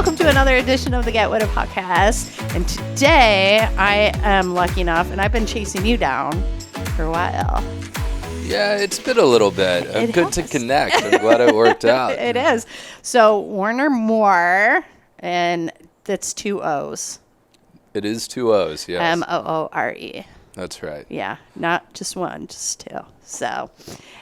welcome to another edition of the Get With It podcast. And today I am lucky enough, and I've been chasing you down for a while. Yeah, it's been a little bit. Good to connect. I'm glad it worked out. It is. So Warner Moore, and that's 2 O's. It is 2 O's, yes. M-O-O-R-E. That's right. Yeah, not just one, just two. So,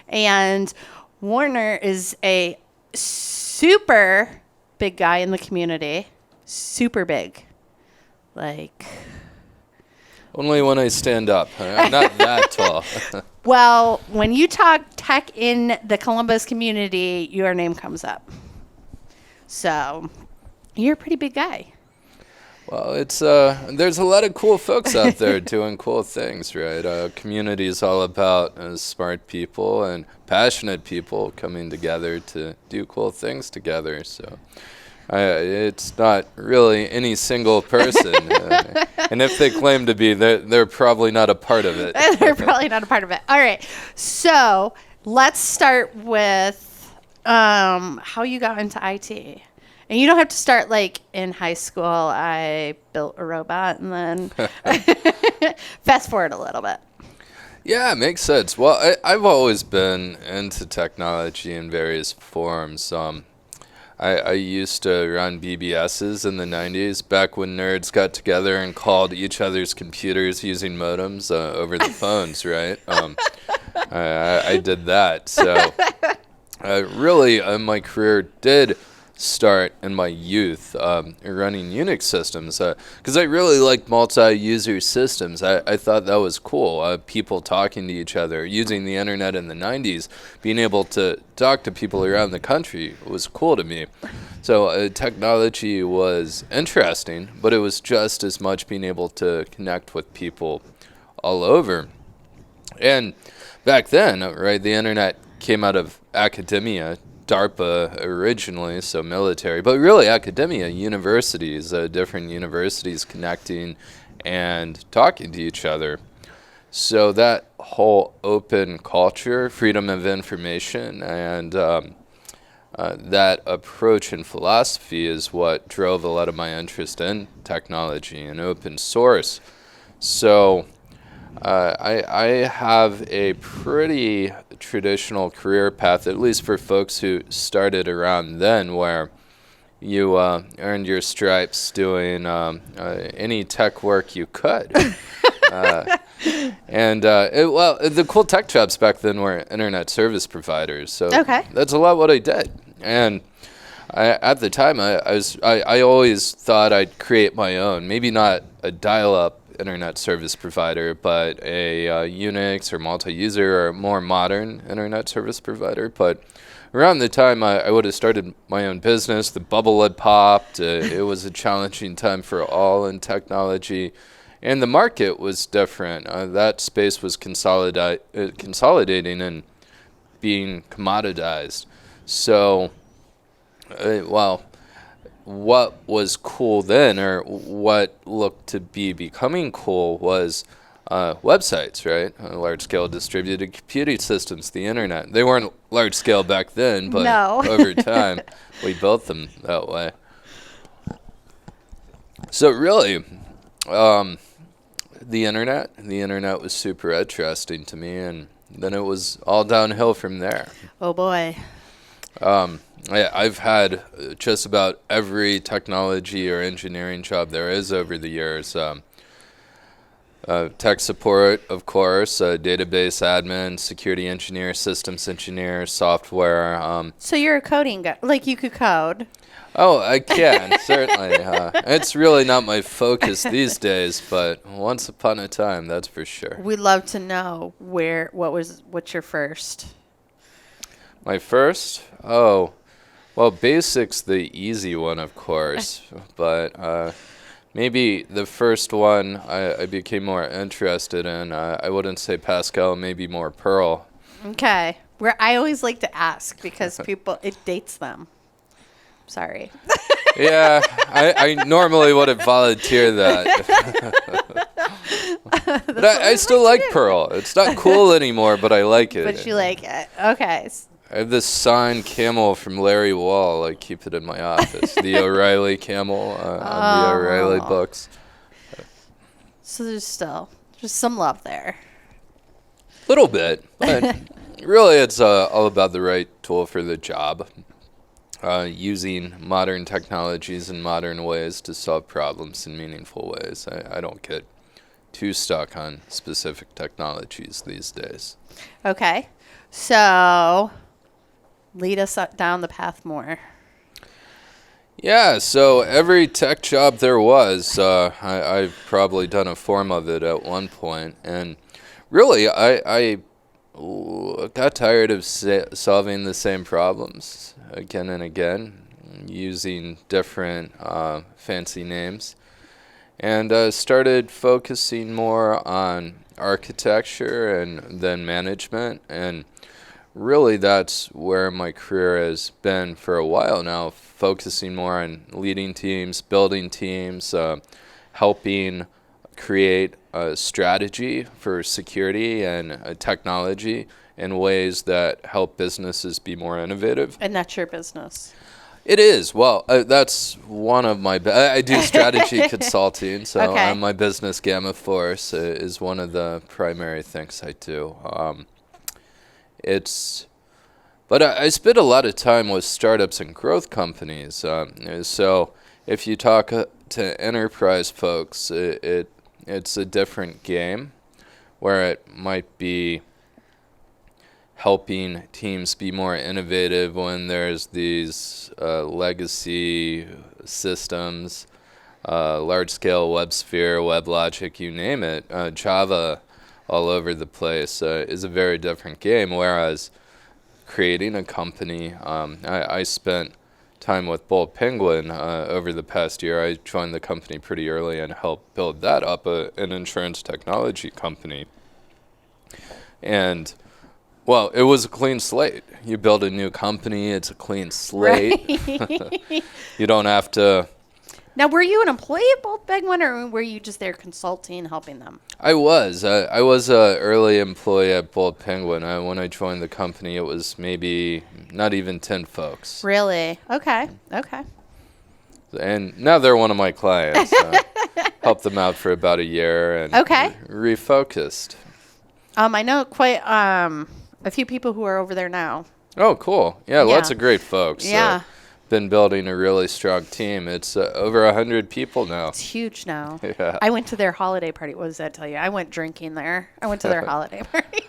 and Warner is a super big guy in the community. Super big. Like... Only when I stand up. I'm not that tall. Well, when you talk tech in the Columbus community, your name comes up. So, you're a pretty big guy. Well, it's there's a lot of cool folks out there doing cool things, right? Community is all about smart people and passionate people coming together to do cool things together. So, it's not really any single person. And if they claim to be, they're probably not a part of it. They're probably not a part of it. All right. So, let's start with how you got into IT. And you don't have to start like in high school. I built a robot and then fast forward a little bit. Yeah, it makes sense. Well, I've always been into technology in various forms. I used to run BBSs in the 90s, back when nerds got together and called each other's computers using modems over the phones, right? I did that. So really, my career did start in my youth running Unix systems because I really liked multi-user systems. I thought that was cool. People talking to each other, using the internet in the 90s, being able to talk to people around the country was cool to me. So technology was interesting, but it was just as much being able to connect with people all over. And back then, right, the internet came out of academia, DARPA originally, so military, but really academia, universities, different universities connecting and talking to each other. So that whole open culture, freedom of information, and that approach and philosophy is what drove a lot of my interest in technology and open source. So I have a pretty traditional career path, at least for folks who started around then, where you earned your stripes doing any tech work you could. The cool tech jobs back then were internet service providers. So That's a lot what I did. And at the time, I always thought I'd create my own, maybe not a dial-up internet service provider, but a Unix or multi-user or more modern internet service provider. But around the time I would have started my own business, the bubble had popped. It was a challenging time for all in technology, and the market was different. That space was consolidating and being commoditized. So, what was cool then, or what looked to be becoming cool, was websites, right? Large-scale distributed computing systems, the internet. They weren't large-scale back then, but over time, we built them that way. So really, the internet was super interesting to me, and then it was all downhill from there. Oh, boy. I've had just about every technology or engineering job there is over the years. Tech support, of course, database admin, security engineer, systems engineer, software. So you're a coding guy. Like, you could code. Oh, I can, certainly. It's really not my focus these days, but once upon a time, that's for sure. We'd love to know what's your first? My first? Oh, well, Basic's the easy one, of course, but maybe the first one I became more interested in, I wouldn't say Pascal, maybe more Perl. Okay. I always like to ask because it dates them. Sorry. Yeah, I normally wouldn't volunteer that. But I still like Perl. It's not cool anymore, but I like it. But you like it. Okay. I have this signed camel from Larry Wall. I keep it in my office. The O'Reilly camel on the O'Reilly books. So there's some love there. Little bit, but really it's all about the right tool for the job. Using modern technologies in modern ways to solve problems in meaningful ways. I don't get too stuck on specific technologies these days. Okay. So lead us down the path more. Yeah, so every tech job there was, I've probably done a form of it at one point. And really, I got tired of solving the same problems again and again, using different fancy names, and started focusing more on architecture and then management. And really, that's where my career has been for a while now, focusing more on leading teams, building teams, helping create a strategy for security and technology in ways that help businesses be more innovative. And that's your business. It is. Well, that's one of my... I do strategy consulting, so Okay. My business Gamma Force is one of the primary things I do. But I spend a lot of time with startups and growth companies. So if you talk to enterprise folks, it's a different game, where it might be helping teams be more innovative when there's these legacy systems, large-scale WebSphere, WebLogic, you name it, Java all over the place is a very different game, whereas creating a company, I spent time with Bolt Penguin over the past year. I joined the company pretty early and helped build that up, an insurance technology company. And, well, it was a clean slate. You build a new company, it's a clean slate. Right. You don't have to... Now, were you an employee at Bolt Penguin, or were you just there consulting, helping them? I was. I was an early employee at Bolt Penguin. When I joined the company, it was maybe not even 10 folks. Really? Okay. And now they're one of my clients. Helped them out for about a year and refocused. I know quite a few people who are over there now. Oh, cool. Yeah, lots of great folks. Yeah. Been building a really strong team. It's over 100 people now. It's huge now. Yeah. I went to their holiday party. What does that tell you? I went drinking there. I went to their holiday party.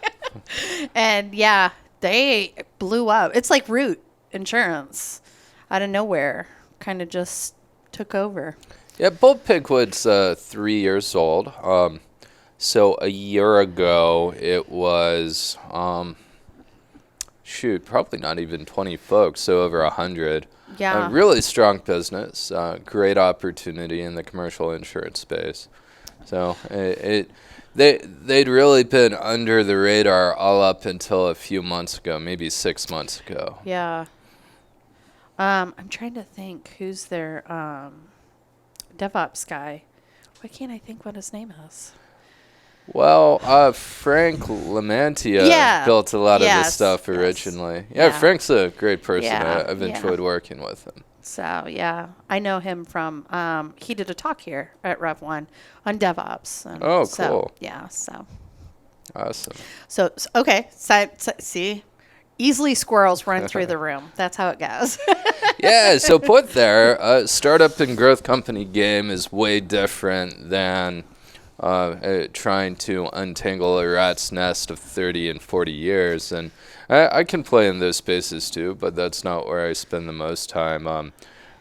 And yeah, they blew up. It's like Root Insurance out of nowhere. Kind of just took over. Yeah, Bolt Penguin's 3 years old. So a year ago, it was, probably not even 20 folks, so over 100. Yeah. Really strong business, great opportunity in the commercial insurance space. So they'd really been under the radar all up until a few months ago, maybe 6 months ago. Yeah. I'm trying to think who's their DevOps guy. Why can't I think what his name is? Well, Frank Lamantia built a lot of this stuff originally. Yeah, Frank's a great person. I've enjoyed working with him. So, yeah, I know him from, he did a talk here at Rev 1 on DevOps. And cool. Yeah, so. Awesome. So okay, see, easily squirrels run through the room. That's how it goes. Yeah, so put there, startup and growth company game is way different than trying to untangle a rat's nest of 30 and 40 years. And I can play in those spaces too, but that's not where I spend the most time.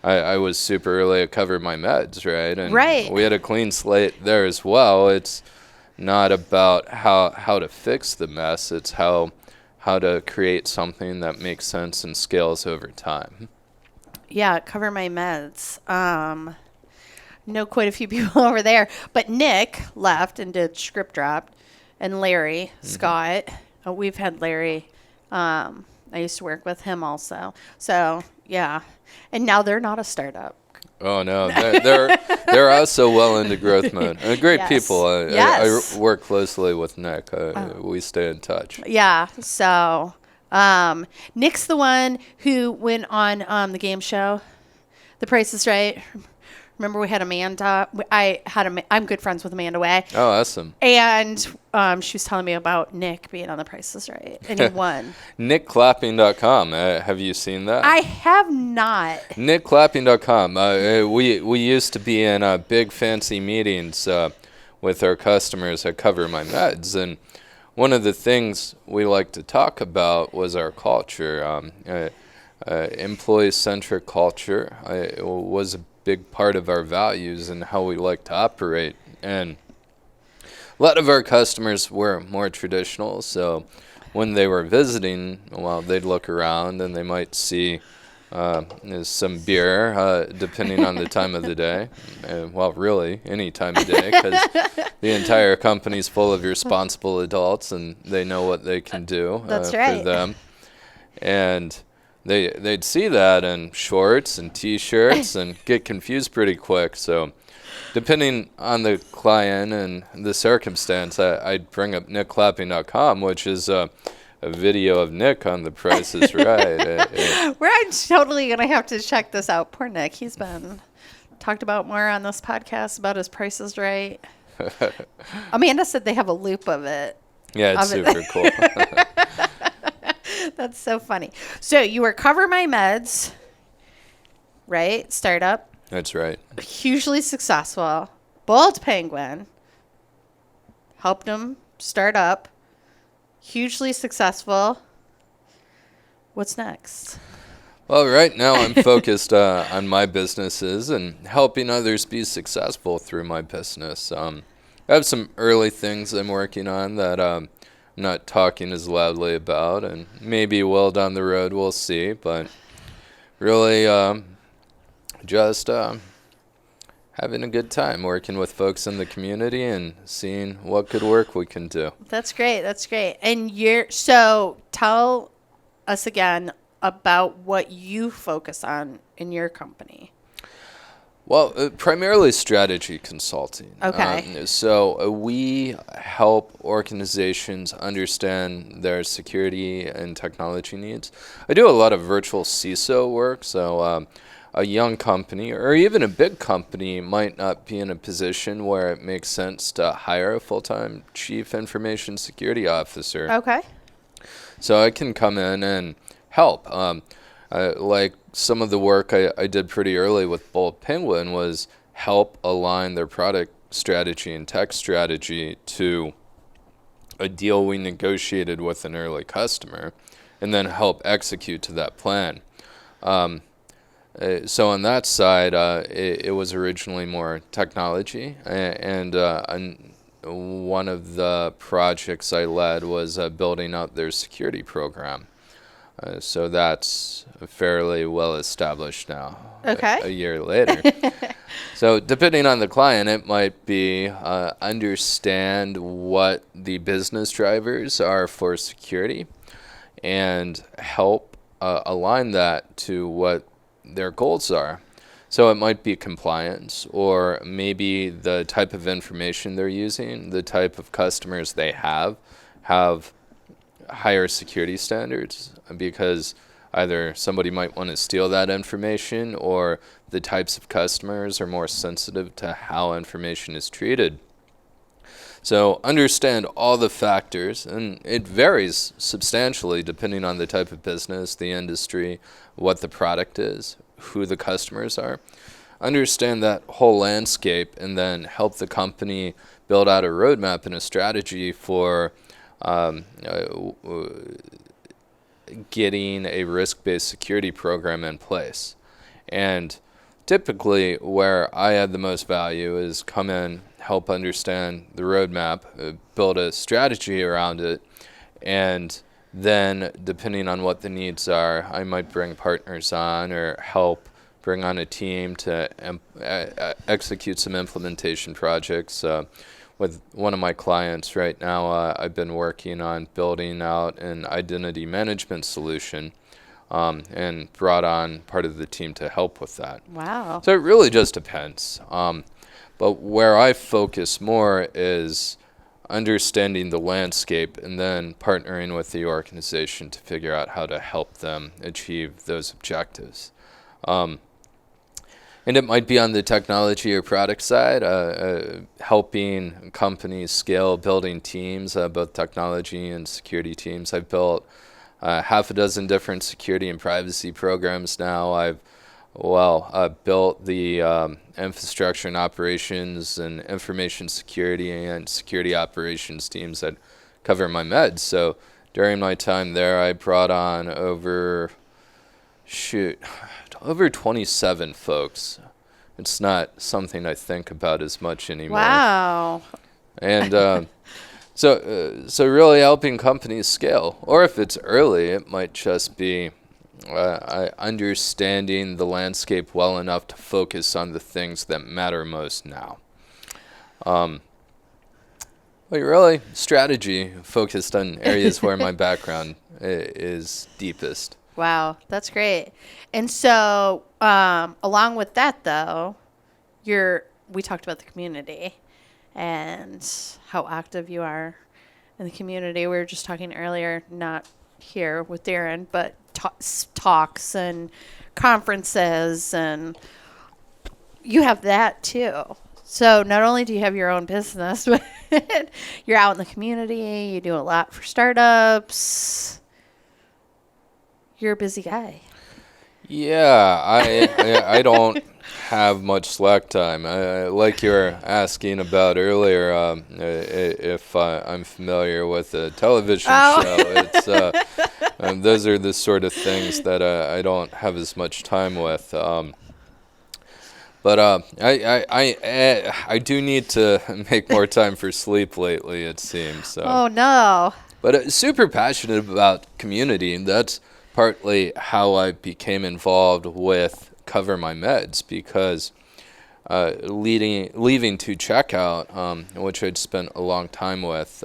I was super early to cover my meds, right? And we had a clean slate there as well. It's not about how to fix the mess. It's how to create something that makes sense and scales over time. Yeah, cover my meds. Know quite a few people over there, but Nick left and did Script Drop, and Larry Scott. We've had Larry. I used to work with him also. So yeah, and now they're not a startup. Oh no, they're also well into growth mode. Great people. I work closely with Nick. We stay in touch. Yeah. So Nick's the one who went on the game show, The Price is Right. Remember we had Amanda. I'm good friends with Amanda Way. Oh, awesome. And she was telling me about Nick being on The Price is Right, and he won. NickClapping.com. Have you seen that? I have not. NickClapping.com. We used to be in big fancy meetings with our customers at Cover My Meds, and one of the things we like to talk about was our culture. Employee-centric culture was a big part of our values and how we like to operate. And a lot of our customers were more traditional, so when they were visiting, well, they'd look around and they might see some beer, depending on the time of the day. Well, really, any time of day, because the entire company's full of responsible adults and they know what they can do That's right. for them. And they'd see that in shorts and T-shirts and get confused pretty quick. So depending on the client and the circumstance, I'd bring up NickClapping.com, which is a video of Nick on The Price is Right. We're totally going to have to check this out. Poor Nick. He's been talked about more on this podcast about his Price is Right. Amanda said they have a loop of it. Yeah, it's super cool. That's so funny. So you were Cover My Meds, right? Startup. That's right. Hugely successful. Bold Penguin. Helped them start up. Hugely successful. What's next? Well, right now I'm focused on my businesses and helping others be successful through my business. I have some early things I'm working on that I'm not talking as loudly about, and maybe will down the road, we'll see. But really just having a good time working with folks in the community and seeing what good work we can do. That's great. That's great. And so tell us again about what you focus on in your company. Well, primarily strategy consulting. Okay. So we help organizations understand their security and technology needs. I do a lot of virtual CISO work, so a young company or even a big company might not be in a position where it makes sense to hire a full-time chief information security officer. Okay. So I can come in and help. Like some of the work I did pretty early with Bold Penguin was help align their product strategy and tech strategy to a deal we negotiated with an early customer and then help execute to that plan. So on that side, it was originally more technology, and one of the projects I led was building out their security program. So that's fairly well established now. Okay. A year later. So depending on the client, it might be understand what the business drivers are for security and help align that to what their goals are. So it might be compliance, or maybe the type of information they're using, the type of customers they have higher security standards, because either somebody might want to steal that information or the types of customers are more sensitive to how information is treated. So understand all the factors, and it varies substantially depending on the type of business, the industry, what the product is, who the customers are. Understand that whole landscape and then help the company build out a roadmap and a strategy for getting a risk-based security program in place. And typically where I add the most value is come in, help understand the roadmap, build a strategy around it, and then depending on what the needs are, I might bring partners on or help bring on a team to execute some implementation projects. With one of my clients right now, I've been working on building out an identity management solution and brought on part of the team to help with that. Wow. So it really just depends. But where I focus more is understanding the landscape and then partnering with the organization to figure out how to help them achieve those objectives. And it might be on the technology or product side, helping companies scale, building teams, both technology and security teams. I've built half a dozen different security and privacy programs now. I've built the infrastructure and operations and information security and security operations teams that cover my meds. So during my time there, I brought on over 27 folks. It's not something I think about as much anymore. Wow. And so really helping companies scale. Or if it's early, it might just be understanding the landscape well enough to focus on the things that matter most now. But really, strategy focused on areas where my background is deepest. Wow, that's great. And so, along with that, though, we talked about the community and how active you are in the community. We were just talking earlier, not here with Darren, but talks and conferences, and you have that too. So not only do you have your own business, but you're out in the community. You do a lot for startups. You're a busy guy. Yeah, I don't have much slack time. Like you were asking about earlier, if I'm familiar with a television show, it's those are the sort of things that I don't have as much time with. But I do need to make more time for sleep lately, it seems. So. Oh no! But super passionate about community, and that's partly how I became involved with Cover My Meds, because leaving to Checkout, which I'd spent a long time with,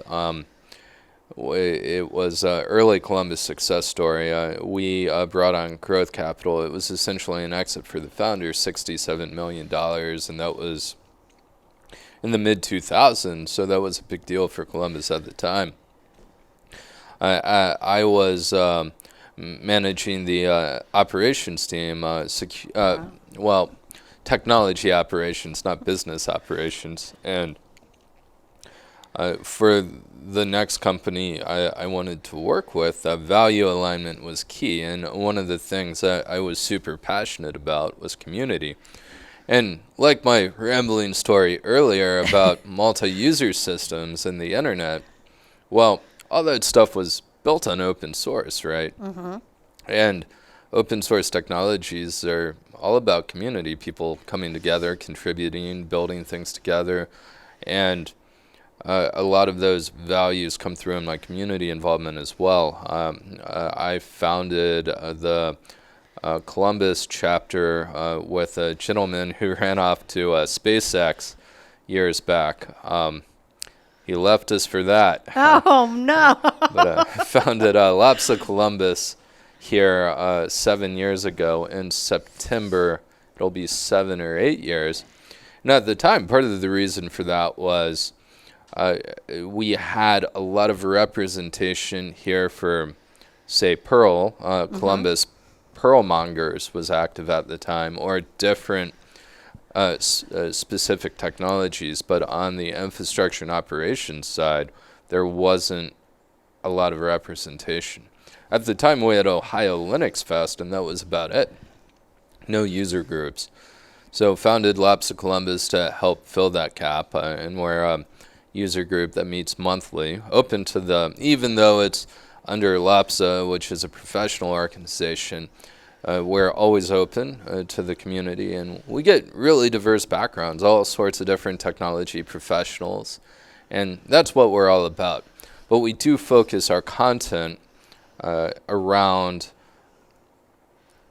it was an early Columbus success story. We brought on growth capital. It was essentially an exit for the founder, $67 million, and that was in the mid-2000s, so that was a big deal for Columbus at the time. I was managing the operations team, technology operations, not business operations. And for the next company I wanted to work with, value alignment was key. And one of the things that I was super passionate about was community. And like my rambling story earlier about multi-user systems and the internet, well, all that stuff was built on open source, right? Mm-hmm. And open source technologies are all about community, people coming together, contributing, building things together. And a lot of those values come through in my community involvement as well. I founded the Columbus chapter with a gentleman who ran off to SpaceX years back. He left us for that. Oh, no. But I founded LAPSA Columbus here 7 years ago. In September, it'll be 7 or 8 years. And at the time, part of the reason for that was we had a lot of representation here for, say, Perl. Columbus Perl Mongers was active at the time, or different specific technologies, but on the infrastructure and operations side, there wasn't a lot of representation. At the time, we had Ohio Linux Fest, and that was about it. No user groups. So founded LAPSA Columbus to help fill that gap, and we're a user group that meets monthly, open to even though it's under LAPSA, which is a professional organization, we're always open to the community, and we get really diverse backgrounds, all sorts of different technology professionals, and that's what we're all about. But we do focus our content around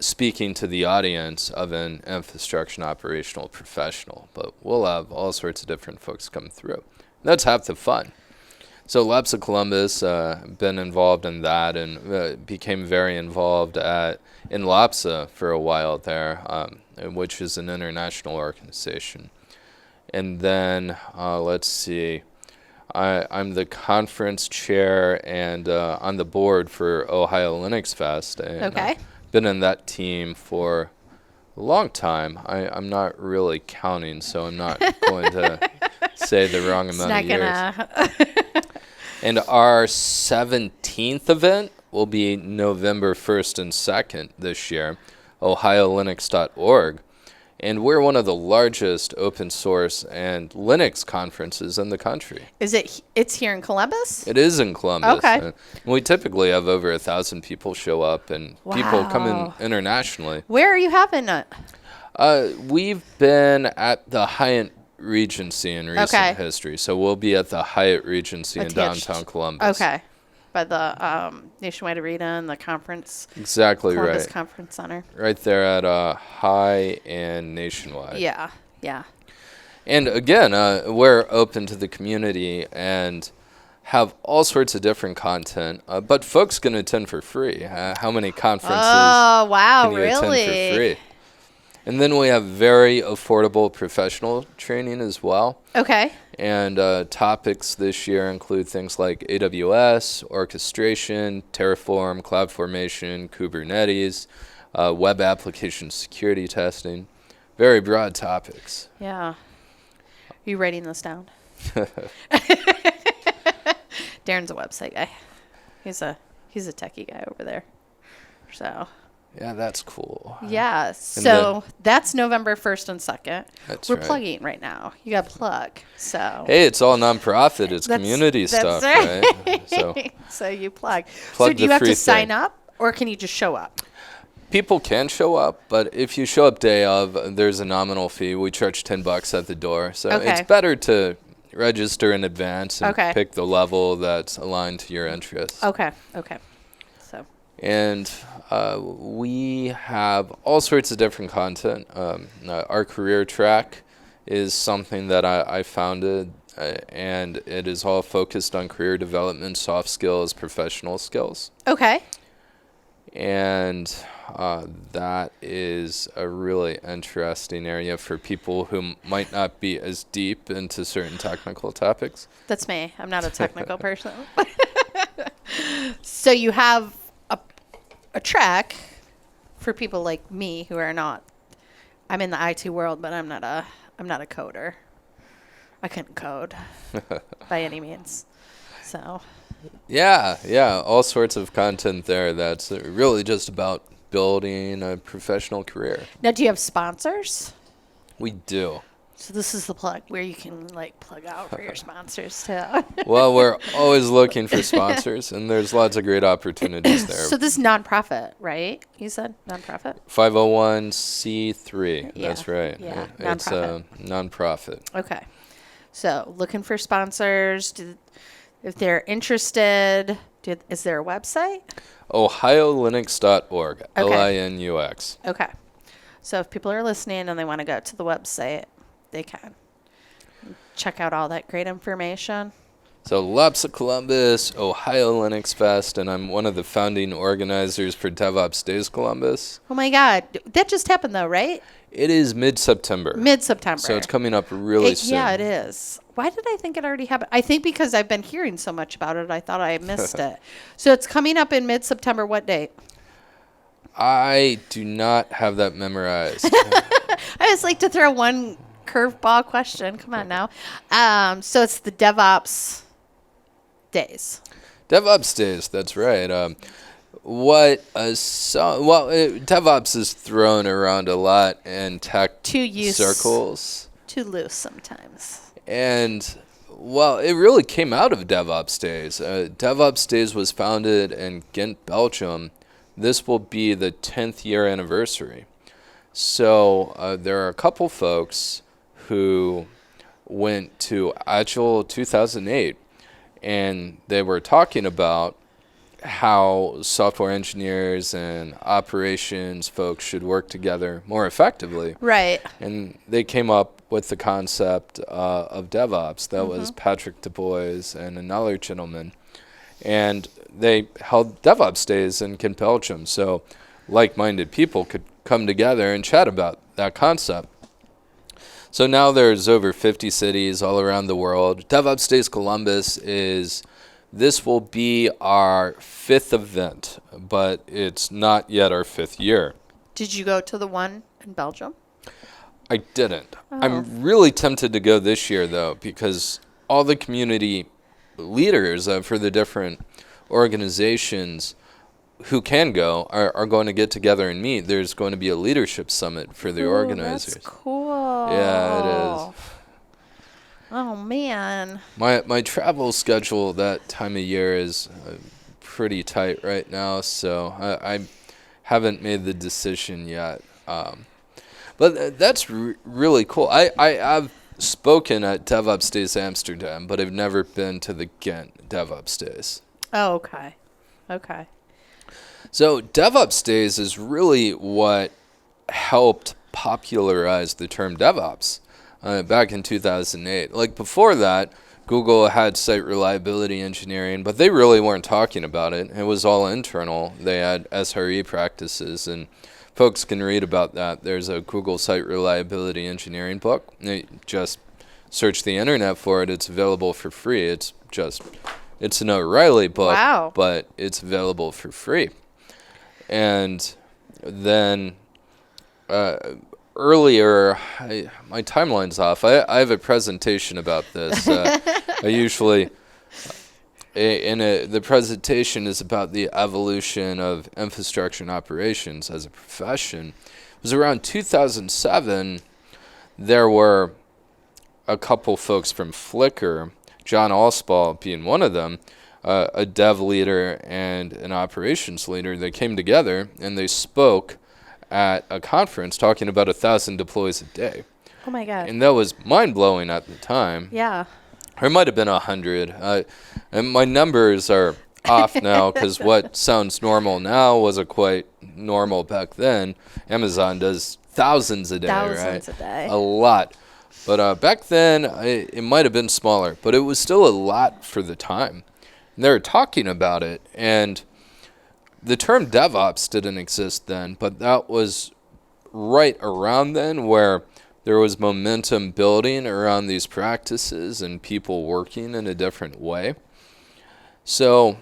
speaking to the audience of an infrastructure and operational professional, but we'll have all sorts of different folks come through. That's half the fun. So LAPSA Columbus, been involved in that, and became very involved in LAPSA for a while there, which is an international organization. And then, let's see, I'm the conference chair and on the board for Ohio Linux Fest. And Okay. been in that team for a long time. I'm not really counting, so I'm not going to say the wrong amount of years. And our 17th event will be November 1st and 2nd this year, ohiolinux.org. And we're one of the largest open source and Linux conferences in the country. It's here in Columbus? It is in Columbus. Okay. And we typically have over 1,000 people show up, and people come Wow. in internationally. Where are you having it? We've been at the Hyatt Regency in recent Okay. history, so we'll be at the Hyatt Regency in Attached. downtown Columbus. Okay. By the Nationwide Arena and the conference. Exactly Columbus right. Conference Center. Right there at High and Nationwide. Yeah. Yeah. And again, we're open to the community and have all sorts of different content, but folks can attend for free. How many conferences Oh, wow, can you really? attend for free? And then we have very affordable professional training as well. Okay. And topics this year include things like AWS, orchestration, Terraform, CloudFormation, Kubernetes, web application security testing. Very broad topics. Yeah. Are you writing this down? Darren's a website guy. He's a techie guy over there. So Yeah, that's cool. yeah. So that's November 1st and 2nd. That's We're right. plugging right now. You got to plug. So Hey, it's all nonprofit. It's That's- community that's stuff, right. right? So so you plug. Plug So do you the have to free sign thing. up or can you just show up? people can show up, but if you show up day of, there's a nominal fee. We charge $10 at the door, so Okay. it's better to register in advance and Okay. pick the level that's aligned to your interests. Okay. Okay. So And we have all sorts of different content. Our career track is something that I founded, and it is all focused on career development, soft skills, professional skills. okay. And that is a really interesting area for people who might not be as deep into certain technical topics. That's me. I'm not a technical person. So you have a track for people like me who are not. I'm in the IT world, but I'm not a coder. I couldn't code by any means. So Yeah, all sorts of content there that's really just about building a professional career. now, do you have sponsors? We do. So this is the plug where you can like plug out for your sponsors too. Well, we're always looking for sponsors, and there's lots of great opportunities there. So this is nonprofit, right? You said nonprofit? 501c3. Yeah, That's right. yeah, It's a nonprofit. Okay. So looking for sponsors. If they're interested, is there a website? OhioLinux.org. Okay. LINUX. Okay. So if people are listening and they want to go to the website, they can check out all that great information. So LAPSA Columbus, Ohio Linux Fest, and I'm one of the founding organizers for DevOpsDays Columbus. Oh my God. That just happened though, right? It is mid-September. Mid-September. So it's coming up really soon. Yeah, it is. Why did I think it already happened? I think because I've been hearing so much about it, I thought I missed it. So it's coming up in mid-September. What date? I do not have that memorized. I just like to throw one curveball question. Come on now. So it's the DevOps Days. DevOps Days, that's right. DevOps is thrown around a lot in tech circles. Too loose sometimes. And, well, it really came out of DevOps Days. DevOps Days was founded in Ghent, Belgium. This will be the 10th year anniversary. So there are a couple folks who went to Agile 2008, and they were talking about how software engineers and operations folks should work together more effectively. Right. And they came up with the concept of DevOps. That was Patrick Du Bois and another gentleman. And they held DevOps Days in Ghent, Belgium, so like-minded people could come together and chat about that concept. So now there's over 50 cities all around the world. DevOps Days Columbus this will be our 5th event, but it's not yet our 5th year. Did you go to the one in Belgium? I didn't. Oh. I'm really tempted to go this year, though, because all the community leaders for the different organizations who can go are going to get together and meet. There's going to be a leadership summit for the organizers. That's cool. Yeah, it is. Oh, man. My travel schedule that time of year is pretty tight right now, so I haven't made the decision yet. But that's really cool. I've spoken at DevOps Days Amsterdam, but I've never been to the Ghent DevOps Days. Oh, okay. Okay. So DevOps Days is really what helped popularize the term DevOps back in 2008. Like before that, Google had site reliability engineering, but they really weren't talking about it. It was all internal. They had SRE practices, and folks can read about that. There's a Google site reliability engineering book. You just search the internet for it. It's available for free. It's an O'Reilly book, Wow. but it's available for free. And then earlier, my timeline's off. I have a presentation about this. I usually, the presentation is about the evolution of infrastructure and operations as a profession. It was around 2007. There were a couple folks from Flickr, John Allspaw being one of them, a dev leader and an operations leader. They came together and they spoke at a conference talking about 1,000 deploys a day. Oh, my God. And that was mind-blowing at the time. Yeah. Or it might have been 100. And my numbers are off now because what sounds normal now wasn't quite normal back then. Amazon does thousands a day, right? Thousands a day. A lot. But back then, it might have been smaller, but it was still a lot for the time. And they were talking about it, and the term DevOps didn't exist then, but that was right around then where there was momentum building around these practices and people working in a different way. So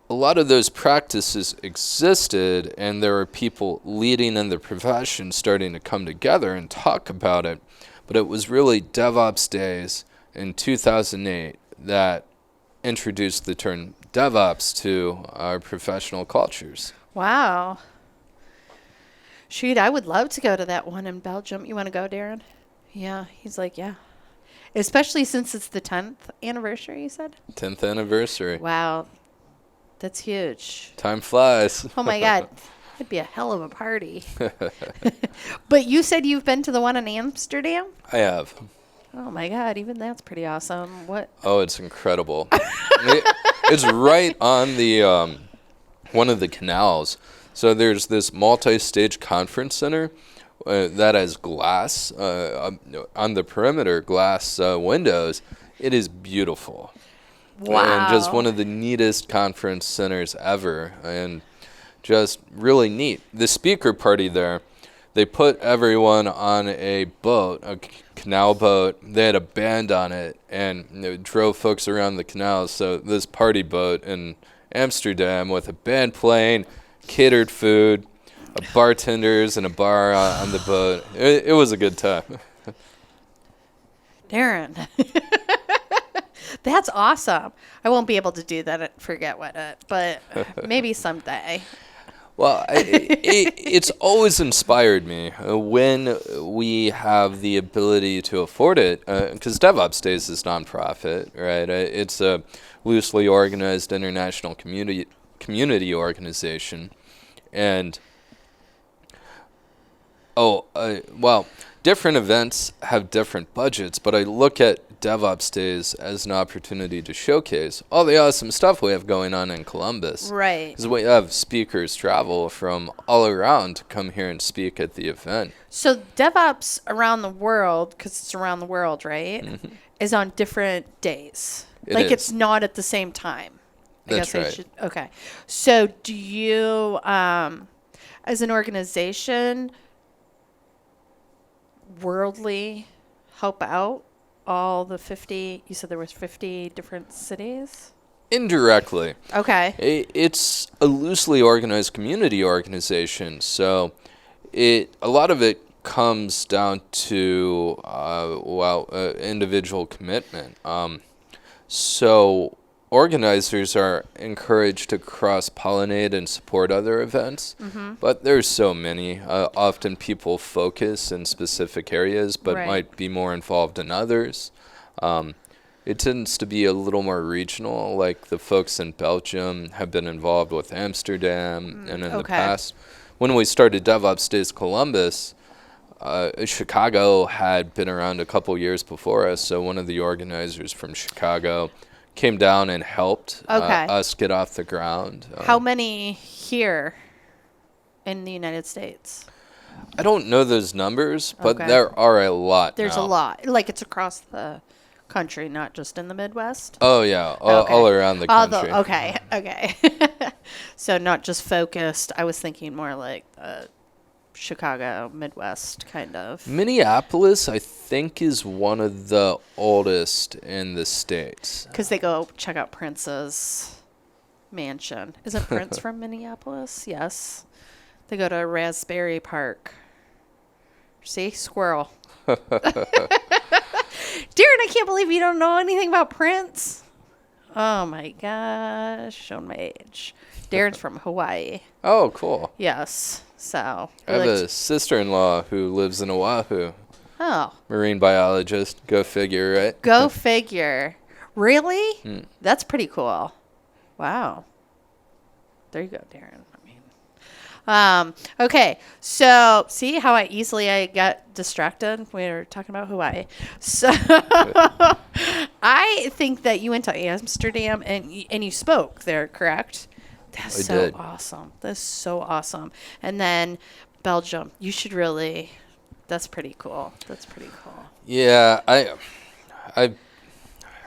a lot of those practices existed, and there were people leading in the profession starting to come together and talk about it. But it was really DevOps Days in 2008 that introduced the term DevOps to our professional cultures. Wow. Shoot, I would love to go to that one in Belgium. You want to go, Darren? Yeah. He's like, yeah. Especially since it's the 10th anniversary, you said? 10th anniversary. Wow. That's huge. Time flies. Oh, my God. It'd be a hell of a party. But you said you've been to the one in Amsterdam? I have. Oh, my God. Even that's pretty awesome. What? Oh, it's incredible. It's right on the one of the canals. So there's this multi-stage conference center that has glass on the perimeter, glass windows. It is beautiful. Wow. And just one of the neatest conference centers ever, and just really neat. The speaker party there, they put everyone on a boat, a canal boat. They had a band on it, and it drove folks around the canal. So this party boat in Amsterdam with a band playing, catered food, bartenders and a bar on the boat. It was a good time. Darren. That's awesome. I won't be able to do that at Forget What It, but maybe someday. Well, it's always inspired me when we have the ability to afford it, because DevOps Days is nonprofit, right? It's a loosely organized international community organization, and different events have different budgets, but I look at DevOps Days as an opportunity to showcase all the awesome stuff we have going on in Columbus. Right. Because we have speakers travel from all around to come here and speak at the event. So DevOps around the world, because it's around the world, right, is on different days. It's not at the same time. That's right. Okay. So do you, as an organization, worldly help out all the 50, you said there was 50 different cities? Indirectly. Okay. It's a loosely organized community organization, so a lot of it comes down to individual commitment. So organizers are encouraged to cross-pollinate and support other events, but there's so many. Often people focus in specific areas, but Right. might be more involved in others. It tends to be a little more regional, like the folks in Belgium have been involved with Amsterdam, and in the okay. past, when we started DevOps Days Columbus, Chicago had been around a couple years before us, so one of the organizers from Chicago came down and helped Okay. us get off the ground. How many here in the United States? I don't know those numbers, but Okay. there are a lot There's now. a lot. Like it's across the country, not just in the Midwest. Oh, yeah, Okay. all around the country. Okay. So not just focused. I was thinking more like Chicago, Midwest kind of. Minneapolis, I think, is one of the oldest in the States. Because they go check out Prince's mansion. Isn't Prince from Minneapolis? Yes. They go to Raspberry Park. See? Squirrel. Darren, I can't believe you don't know anything about Prince. Oh my gosh. Showing my age. Darren's from Hawaii. Oh, cool. Yes. So. I have a sister-in-law who lives in Oahu. Oh. Marine biologist. Go figure, right? Go figure. Really? That's pretty cool. Wow. There you go, Darren. Okay. So see how I got distracted? We were talking about Hawaii. So I think that you went to Amsterdam and you spoke there, correct? That's I did. awesome. That's so awesome. And then Belgium. You should really. That's pretty cool. Yeah, I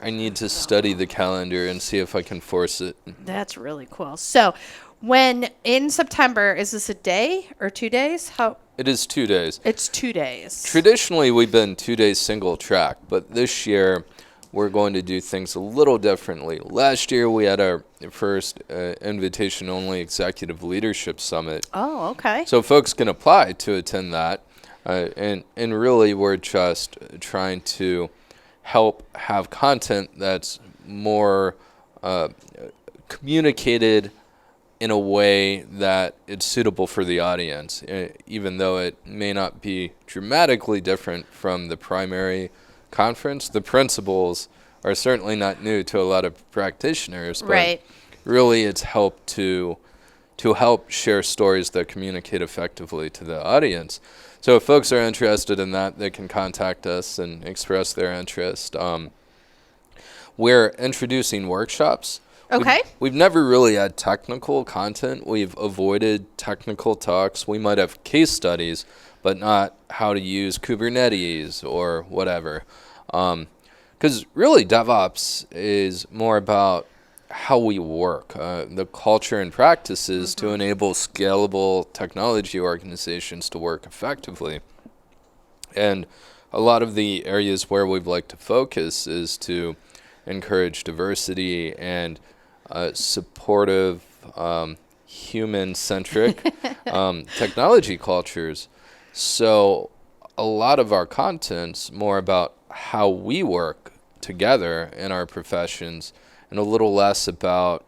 need to study the calendar and see if I can force it. That's really cool. So, when in September, is this a day or 2 days? How? It is 2 days. It's 2 days. Traditionally, we've been 2 days single track, but this year we're going to do things a little differently. Last year, we had our first invitation-only executive leadership summit. Oh, okay. So folks can apply to attend that. And really, we're just trying to help have content that's more communicated in a way that it's suitable for the audience, even though it may not be dramatically different from the primary conference. The principles are certainly not new to a lot of practitioners, but Right. really it's helped to help share stories that communicate effectively to the audience. So if folks are interested in that, they can contact us and express their interest. We're introducing workshops. Okay. We've never really had technical content. We've avoided technical talks. We might have case studies, but not how to use Kubernetes or whatever. Because really DevOps is more about how we work, the culture and practices to enable scalable technology organizations to work effectively. And a lot of the areas where we'd like to focus is to encourage diversity and supportive, human-centric technology cultures. So a lot of our content's more about how we work together in our professions and a little less about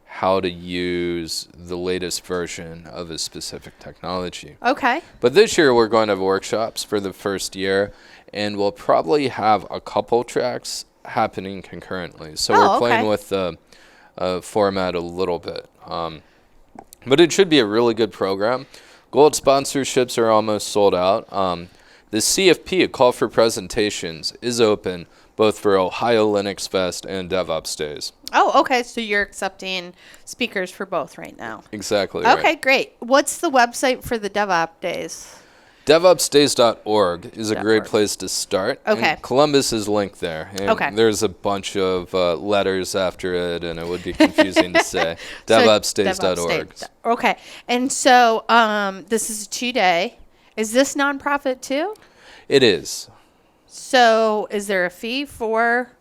how to use the latest version of a specific technology. Okay. But this year we're going to have workshops for the first year, and we'll probably have a couple tracks happening concurrently. So we're playing with the format a little bit. But it should be a really good program. Gold sponsorships are almost sold out. The CFP, a call for presentations, is open both for Ohio Linux Fest and DevOps Days. Oh, okay. So you're accepting speakers for both right now. Exactly. Okay, right. great. What's the website for the DevOps Days? DevOpsDays.org is a great .org. place to start. Okay. And Columbus is linked there. And Okay. there's a bunch of letters after it, and it would be confusing to say. So DevOpsDays.org. Okay. And so this is a 2 day. Is this nonprofit too? It is. So is there a fee for,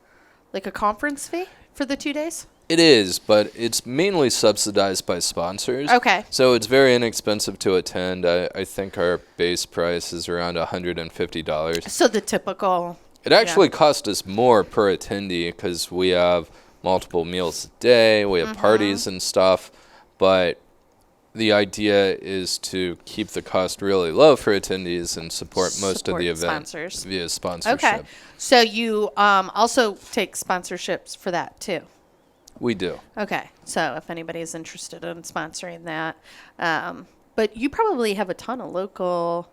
like a conference fee for the 2 days? It is, but it's mainly subsidized by sponsors. Okay. So it's very inexpensive to attend. I think our base price is around $150. So the typical. It actually costs us more per attendee because we have multiple meals a day, we have parties and stuff, but the idea is to keep the cost really low for attendees and support most of the event sponsors via sponsorship. Okay. So you also take sponsorships for that too? We do. Okay. So if anybody's interested in sponsoring that. But you probably have a ton of local,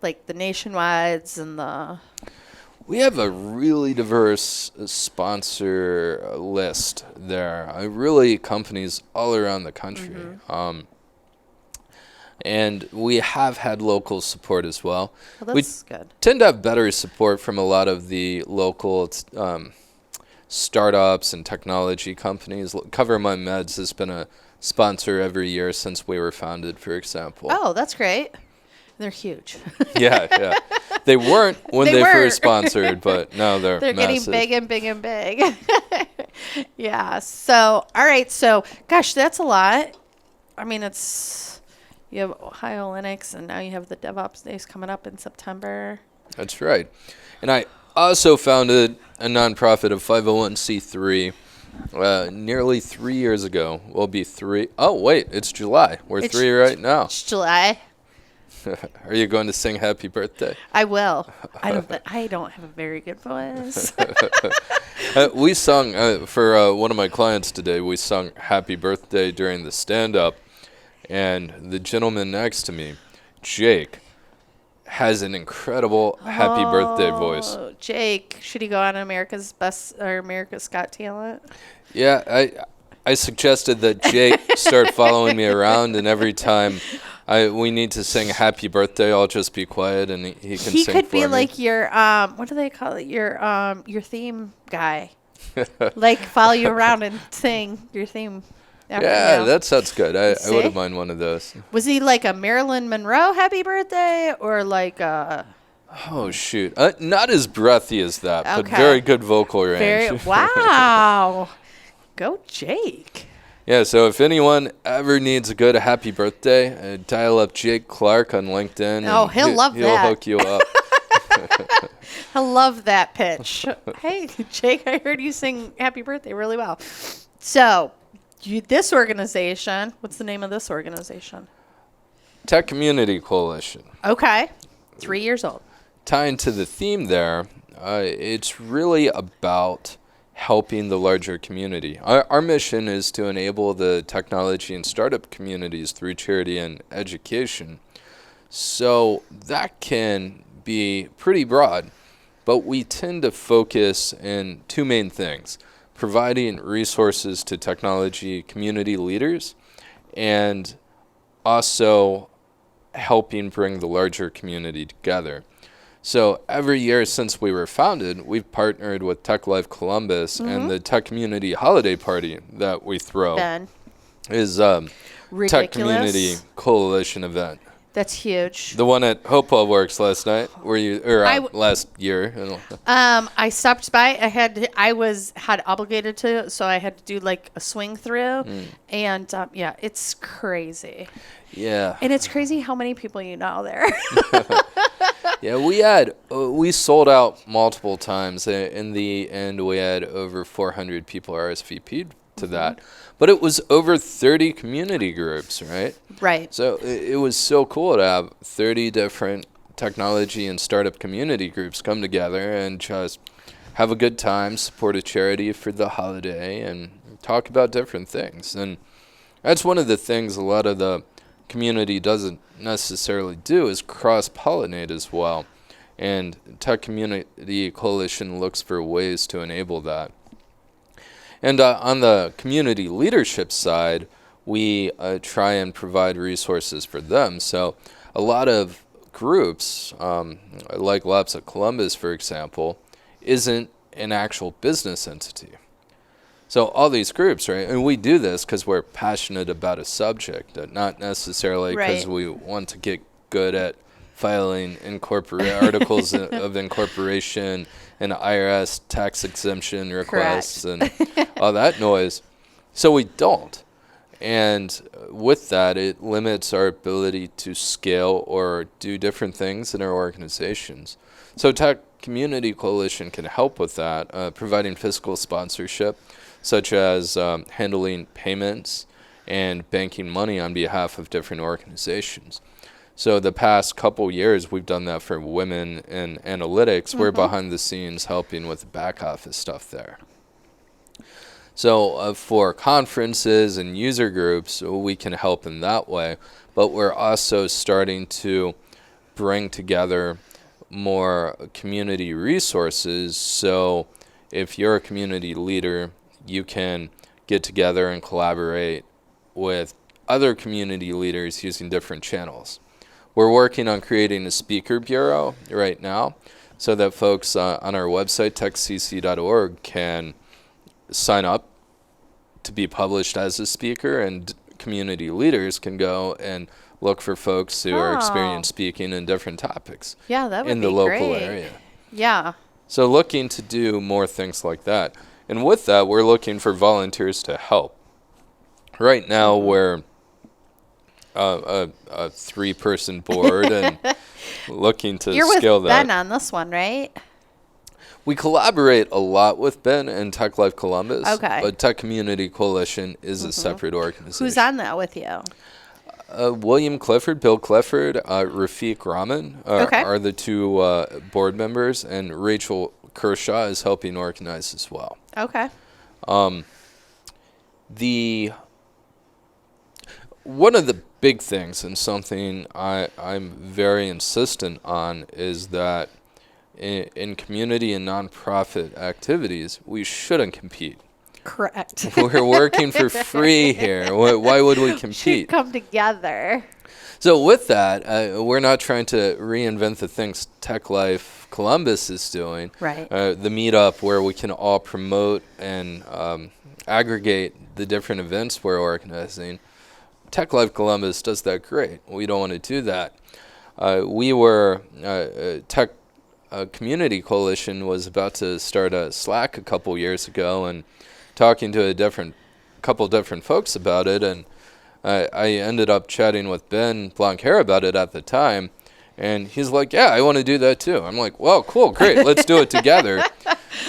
like the nationwides and the... We have a really diverse sponsor list there. Really companies all around the country. And we have had local support as well. Well, that's good. Tend to have better support from a lot of the local startups and technology companies. Cover My Meds has been a sponsor every year since we were founded, for example. Oh, that's great. They're huge. Yeah. They weren't when they were. first sponsored, but now they're getting massive. big and big and big. Yeah. So, all right. So, gosh, that's a lot. I mean, you have Ohio Linux, and now you have the DevOps Days coming up in September. That's right. And I also founded a nonprofit of 501c3 nearly 3 years ago. We'll be 3. Oh, wait, it's July. We're 3 right now. It's July. Are you going to sing happy birthday? I will. I don't have a very good voice. We sung, for one of my clients today, we sung happy birthday during the stand-up. And the gentleman next to me, Jake, has an incredible happy birthday voice. Jake, should he go on America's Got Talent? Yeah, I suggested that Jake start following me around, and every time we need to sing happy birthday, I'll just be quiet and he can sing for me. He could be like your what do they call it? Your theme guy. Like follow you around and sing your theme. Yeah, that sounds good. I wouldn't mind one of those. Was he like a Marilyn Monroe happy birthday or like a... Oh, shoot. Not as breathy as that, but Okay. very good vocal range. Wow. Go Jake. Yeah, so if anyone ever needs a good happy birthday, dial up Jake Clark on LinkedIn. Oh, he'll love he'll that. He'll hook you up. I love that pitch. Hey, Jake, I heard you sing happy birthday really well. So... this organization, what's the name of this organization? Tech Community Coalition. Okay. 3 years old. Tying to the theme there, it's really about helping the larger community. Our mission is to enable the technology and startup communities through charity and education. So that can be pretty broad, but we tend to focus in two main things: providing resources to technology community leaders, and also helping bring the larger community together. So every year since we were founded, we've partnered with Tech Life Columbus, and the Tech Community Holiday Party that we throw is Tech Community Coalition event. That's huge. The one at Hopewell Works last night, last year. I stopped by. I had obligated to, so I had to do like a swing through, and yeah, it's crazy. Yeah. And it's crazy how many people you know there. Yeah, we sold out multiple times. In the end, we had over 400 people RSVP'd to that. But it was over 30 community groups, right? Right. So it was so cool to have 30 different technology and startup community groups come together and just have a good time, support a charity for the holiday, and talk about different things. And that's one of the things a lot of the community doesn't necessarily do, is cross-pollinate as well. And Tech Community Coalition looks for ways to enable that. And on the community leadership side, we try and provide resources for them. So a lot of groups, like Labs at Columbus, for example, isn't an actual business entity. So all these groups, right, and we do this because we're passionate about a subject, not necessarily because we want to get good at filing articles of incorporation and IRS tax exemption requests and all that noise. So we don't. And with that, it limits our ability to scale or do different things in our organizations. So Tech Community Coalition can help with that, providing fiscal sponsorship, such as handling payments and banking money on behalf of different organizations. So the past couple years, we've done that for women in analytics. We're behind the scenes helping with the back office stuff there. So for conferences and user groups, we can help in that way. But we're also starting to bring together more community resources. So if you're a community leader, you can get together and collaborate with other community leaders using different channels. We're working on creating a speaker bureau right now so that folks on our website, techcc.org, can sign up to be published as a speaker, and community leaders can go and look for folks who are experienced speaking in different topics that would in the local area. Yeah. So looking to do more things like that. And with that, we're looking for volunteers to help. Right now, we're a 3-person board and looking to You're scale with that. Ben on this one, right? We collaborate a lot with Ben and Tech Life Columbus. Okay. But Tech Community Coalition is a separate organization. Who's on that with you? William Clifford, Bill Clifford, Rafiq Rahman are the 2 board members, and Rachel Kershaw is helping organize as well. Okay. One of the big things, and something I'm very insistent on, is that in community and nonprofit activities, we shouldn't compete. Correct. We're working for free here. Why would we compete? Should come together. So with that, we're not trying to reinvent the things Tech Life Columbus is doing. Right. The meetup where we can all promote and aggregate the different events we're organizing. Tech Life Columbus does that great. We don't want to do that. Tech Community Coalition was about to start a Slack a couple years ago, and talking to a couple different folks about it, and I ended up chatting with Ben Blanquer about it at the time, and he's like, yeah, I want to do that too. I'm like, well, cool, great, let's do it together.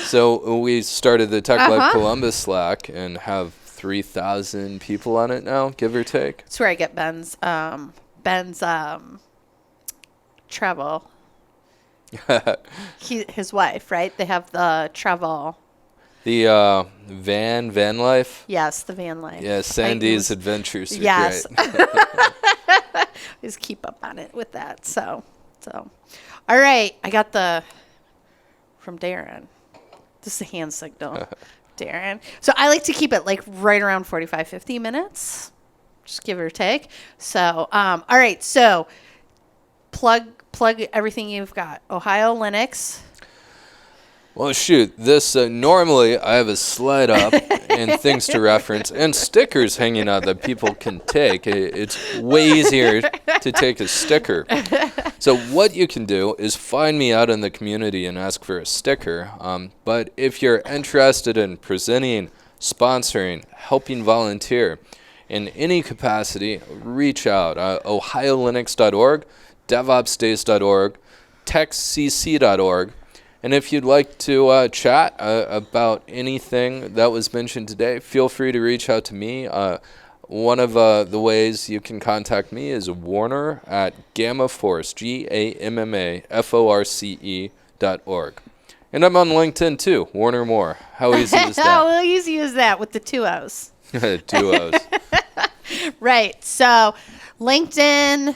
So we started the Tech Life Columbus Slack and have 3,000 people on it now, give or take. That's where I get Ben's travel. His wife, right? They have the travel. The van life. Yes, the van life. Yeah, Sandy's adventures are yes. great. Just keep up on it with that. So, all right. I got from Darren. This is a hand signal, Darren. So I like to keep it like right around 45, 50 minutes, just give or take. So, all right. So plug everything you've got. Ohio Linux. Well, shoot, this normally I have a slide up and things to reference and stickers hanging out that people can take. It's way easier to take a sticker. So what you can do is find me out in the community and ask for a sticker. But if you're interested in presenting, sponsoring, helping volunteer in any capacity, reach out. OhioLinux.org, DevOpsDays.org, TechCC.org. And if you'd like to chat about anything that was mentioned today, feel free to reach out to me. One of the ways you can contact me is Warner at GammaForce, GammaForce.org. And I'm on LinkedIn too, Warner Moore. How easy is that? How easy is that with the 2 O's? 2 O's. Right. So LinkedIn,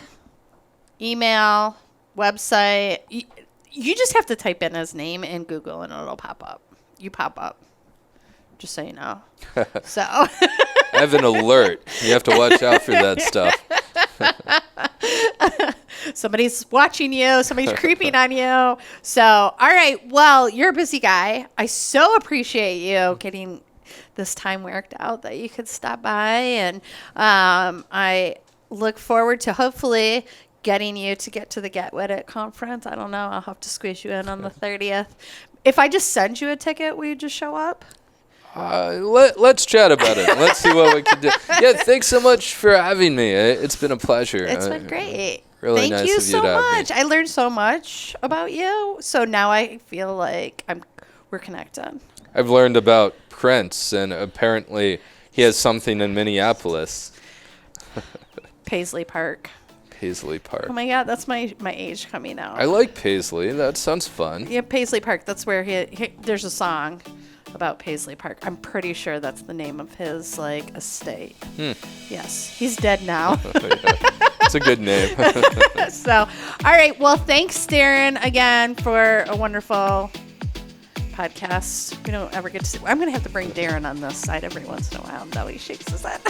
email, website. You just have to type in his name in Google and it'll pop up. You pop up. Just so you know. So I have an alert. You have to watch out for that stuff. Somebody's watching you. Somebody's creeping on you. So, all right. Well, you're a busy guy. I so appreciate you getting this time worked out that you could stop by. And I look forward to hopefully getting you to get to the Get With It conference. I don't know. I'll have to squeeze you in on the 30th. If I just send you a ticket, will you just show up? Let's chat about it. Let's see what we can do. Yeah, thanks so much for having me. It's been a pleasure. It's been great. Really Thank nice you of you so to have much. me. I learned so much about you. So now I feel like we're connected. I've learned about Prince, and apparently he has something in Minneapolis. Paisley Park. Paisley Park. Oh my God, that's my age coming out. I like Paisley. That sounds fun. Yeah, Paisley Park. That's where there's a song about Paisley Park. I'm pretty sure that's the name of his estate. Yes, he's dead now. It's a good name. So, all right. Well, thanks, Darren, again for a wonderful podcast. We don't ever get to see. I'm going to have to bring Darren on this side every once in a while. No, he shakes his head.